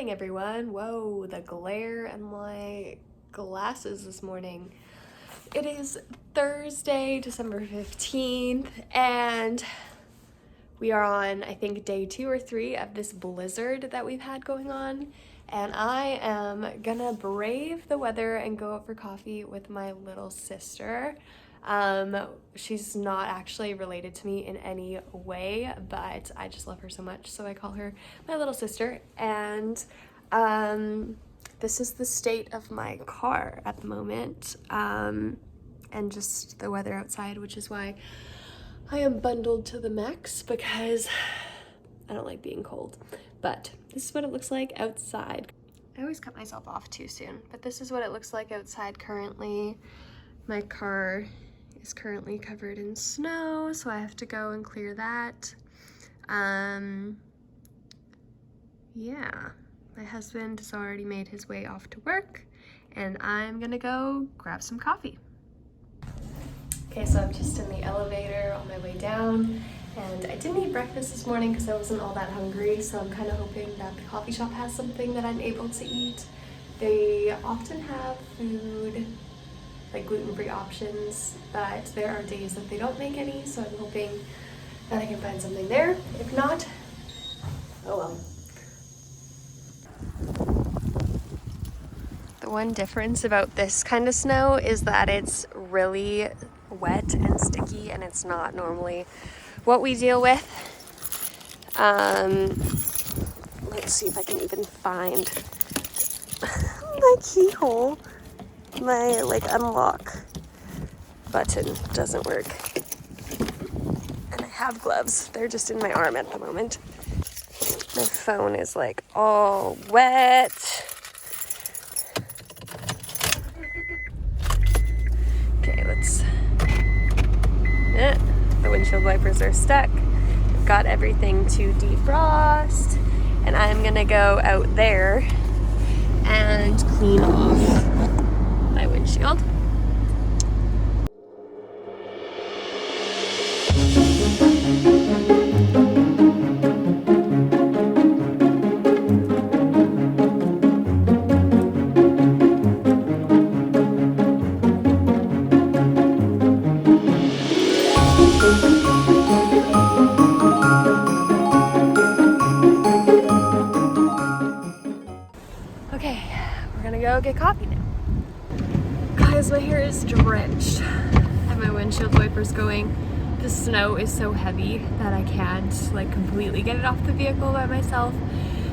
morning, everyone. Whoa, the glare in my glasses this morning. It is Thursday, December 15th, and we are on, I think, day 2 or 3 of this blizzard that we've had going on. And I am gonna brave the weather and go out for coffee with my little sister. She's not actually related to me in any way, but I just love her so much, so I call her my little sister. And this is the state of my car at the moment, and just the weather outside, which is why I am bundled to the max, because I don't like being cold. But this is what it looks like outside. I always cut myself off too soon, but this is what it looks like outside currently. My car is currently covered in snow, so I have to go and clear that. Yeah, my husband has already made his way off to work, and I'm gonna go grab some coffee. Okay, so I'm just in the elevator on my way down, and I didn't eat breakfast this morning because I wasn't all that hungry, so I'm kind of hoping that the coffee shop has something that I'm able to eat. They often have food, like gluten-free options, but there are days that they don't make any, so I'm hoping that I can find something there. If not, oh well. The one difference about this kind of snow is that it's really wet and sticky, and it's not normally what we deal with. Let's see if I can even find my keyhole. My unlock button doesn't work, and I have gloves. They're just in my arm at the moment. My phone is all wet. Okay, the windshield wipers are stuck. I've got everything to defrost, and I'm gonna go out there and clean off my windshield. Okay, we're gonna go get coffee now. Guys, my hair is drenched. I have my windshield wipers going. The snow is so heavy that I can't completely get it off the vehicle by myself.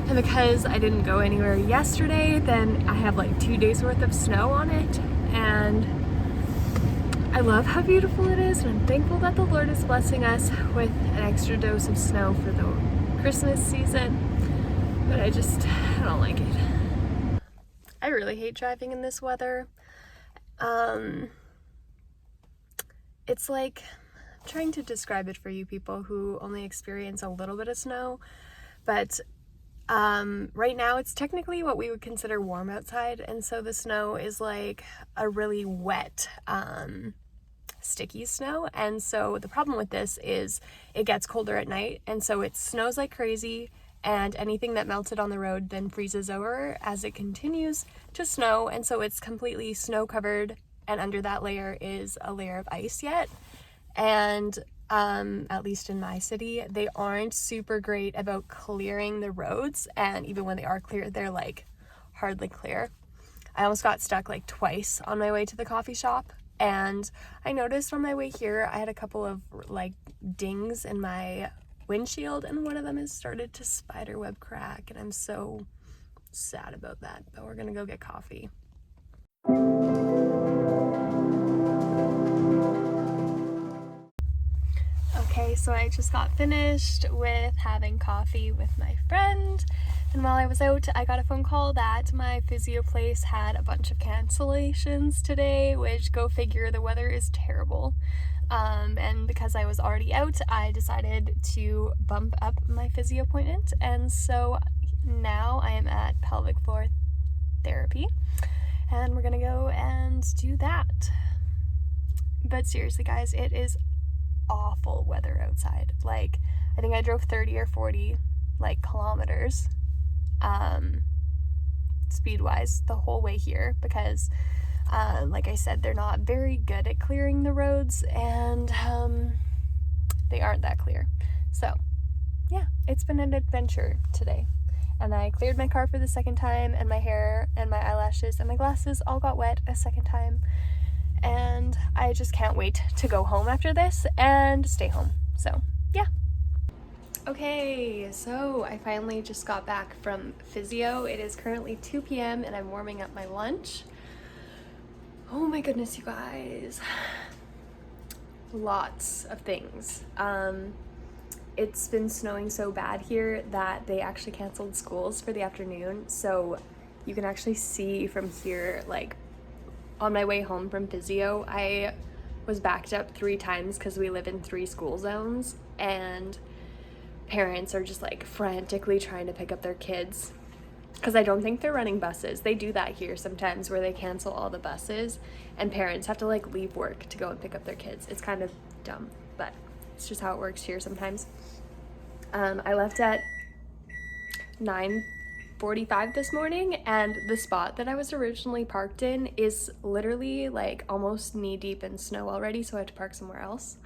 And because I didn't go anywhere yesterday, then I have 2 days worth of snow on it. And I love how beautiful it is, and I'm thankful that the Lord is blessing us with an extra dose of snow for the Christmas season. But I don't like it. I really hate driving in this weather. It's I'm trying to describe it for you people who only experience a little bit of snow, but right now it's technically what we would consider warm outside, and so the snow is a really wet, sticky snow. And so the problem with this is it gets colder at night, and so it snows like crazy, and anything that melted on the road then freezes over as it continues to snow, and so it's completely snow covered, and under that layer is a layer of ice yet. And at least in my city, they aren't super great about clearing the roads, and even when they are clear, they're hardly clear. I almost got stuck twice on my way to the coffee shop, and I noticed on my way here I had a couple of dings in my windshield, and one of them has started to spiderweb crack, and I'm so sad about that. But we're gonna go get coffee. Okay, so I just got finished with having coffee with my friend, and while I was out, I got a phone call that my physio place had a bunch of cancellations today, which, go figure, the weather is terrible. And because I was already out, I decided to bump up my physio appointment, and so now I am at pelvic floor therapy, and we're gonna go and do that. But seriously, guys, it is awful weather outside. I think I drove 30 or 40 kilometers speed-wise the whole way here because, like I said, they're not very good at clearing the roads, and they aren't that clear. So yeah, it's been an adventure today. And I cleared my car for the second time, and my hair and my eyelashes and my glasses all got wet a second time. And I just can't wait to go home after this and stay home. So yeah. Okay, so I finally just got back from physio. It is currently 2 p.m. and I'm warming up my lunch. Oh my goodness, you guys. Lots of things. It's been snowing so bad here that they actually canceled schools for the afternoon. So you can actually see from here, like on my way home from physio, I was backed up 3 times because we live in 3 school zones, and parents are just like frantically trying to pick up their kids because I don't think they're running buses. They do that here sometimes where they cancel all the buses and parents have to like leave work to go and pick up their kids. It's kind of dumb, but it's just how it works here sometimes. I left at 9:45 this morning, and the spot that I was originally parked in is literally like almost knee deep in snow already, so I had to park somewhere else.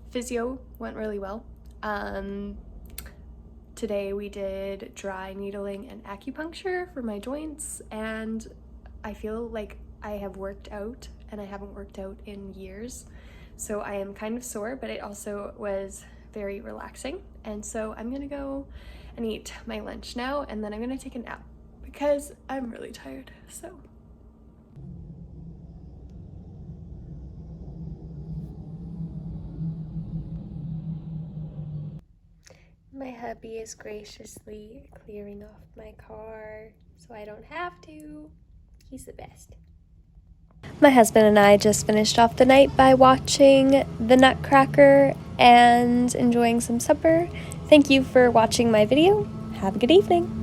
Physio went really well. Today we did dry needling and acupuncture for my joints, and I feel like I have worked out, and I haven't worked out in years. So I am kind of sore, but it also was very relaxing. And so I'm gonna go and eat my lunch now, and then I'm gonna take a nap because I'm really tired, so. My hubby is graciously clearing off my car so I don't have to. He's the best. My husband and I just finished off the night by watching The Nutcracker and enjoying some supper. Thank you for watching my video. Have a good evening.